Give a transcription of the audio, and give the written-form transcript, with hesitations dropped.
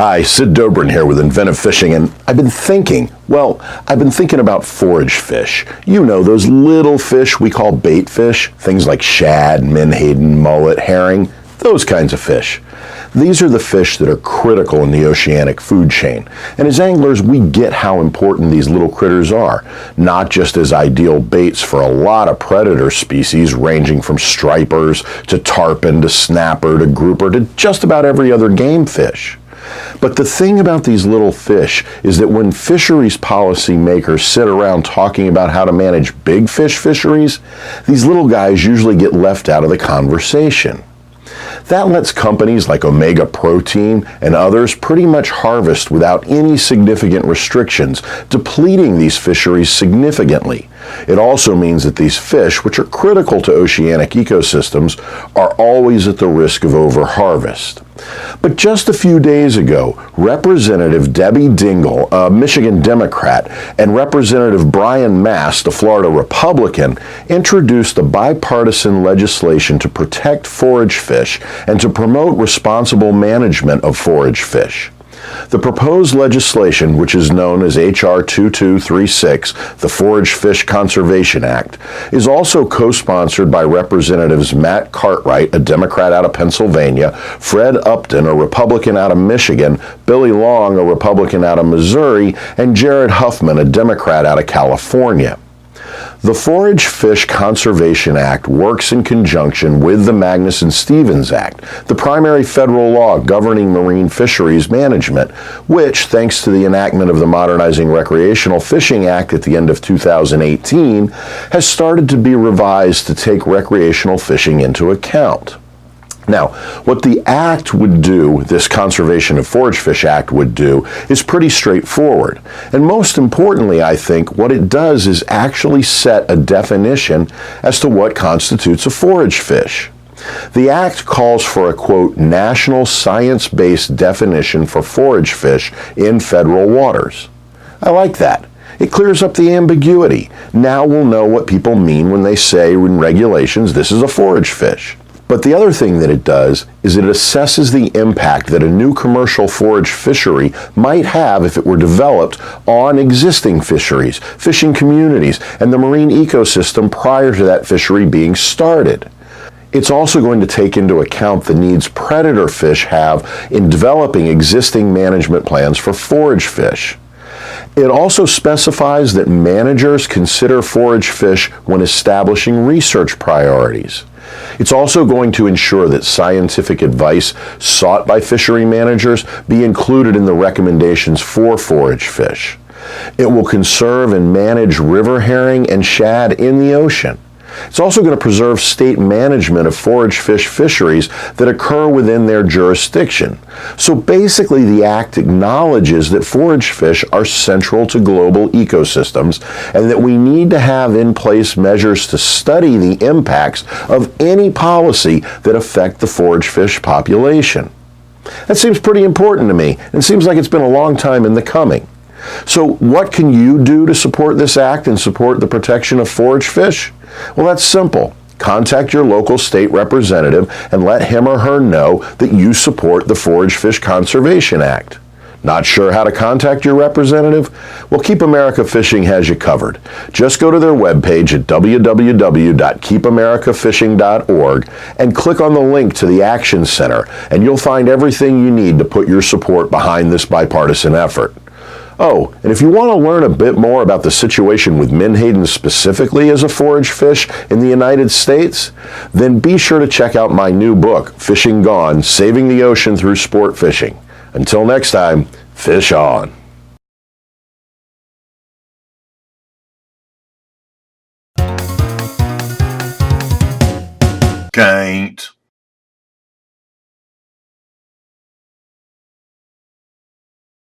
Hi, Sid Dobrin here with Inventive Fishing, and I've been thinking about forage fish. You know, those little fish we call bait fish, things like shad, menhaden, mullet, herring, those kinds of fish. These are the fish that are critical in the oceanic food chain. And as anglers, we get how important these little critters are, not just as ideal baits for a lot of predator species ranging from stripers to tarpon to snapper to grouper to just about every other game fish. But the thing about these little fish is that when fisheries policymakers sit around talking about how to manage big fish fisheries, these little guys usually get left out of the conversation. That lets companies like Omega Protein and others pretty much harvest without any significant restrictions, depleting these fisheries significantly. It also means that these fish, which are critical to oceanic ecosystems, are always at the risk of overharvest. But just a few days ago, Representative Debbie Dingell, a Michigan Democrat, and Representative Brian Mast, a Florida Republican, introduced a bipartisan legislation to protect forage fish and to promote responsible management of forage fish. The proposed legislation, which is known as H.R. 2236, the Forage Fish Conservation Act, is also co-sponsored by Representatives Matt Cartwright, a Democrat out of Pennsylvania, Fred Upton, a Republican out of Michigan, Billy Long, a Republican out of Missouri, and Jared Huffman, a Democrat out of California. The Forage Fish Conservation Act works in conjunction with the Magnuson-Stevens Act, the primary federal law governing marine fisheries management, which, thanks to the enactment of the Modernizing Recreational Fishing Act at the end of 2018, has started to be revised to take recreational fishing into account. Now, what the Act would do, this Conservation of Forage Fish Act would do, is pretty straightforward. And most importantly, I think, what it does is actually set a definition as to what constitutes a forage fish. The Act calls for a, quote, national science-based definition for forage fish in federal waters. I like that. It clears up the ambiguity. Now we'll know what people mean when they say in regulations this is a forage fish. But the other thing that it does is it assesses the impact that a new commercial forage fishery might have if it were developed on existing fisheries, fishing communities, and the marine ecosystem prior to that fishery being started. It's also going to take into account the needs predator fish have in developing existing management plans for forage fish. It also specifies that managers consider forage fish when establishing research priorities. It's also going to ensure that scientific advice sought by fishery managers be included in the recommendations for forage fish. It will conserve and manage river herring and shad in the ocean. It's also going to preserve state management of forage fish fisheries that occur within their jurisdiction. So basically, the Act acknowledges that forage fish are central to global ecosystems and that we need to have in place measures to study the impacts of any policy that affect the forage fish population. That seems pretty important to me, and it seems like it's been a long time in the coming. So what can you do to support this act and support the protection of forage fish? Well, that's simple. Contact your local state representative and let him or her know that you support the Forage Fish Conservation Act. Not sure how to contact your representative? Well, Keep America Fishing has you covered. Just go to their webpage at www.keepamericafishing.org and click on the link to the Action Center, and you'll find everything you need to put your support behind this bipartisan effort. Oh, and if you want to learn a bit more about the situation with menhaden specifically as a forage fish in the United States, then be sure to check out my new book, Fishing Gone, Saving the Ocean Through Sport Fishing. Until next time, fish on. Can't.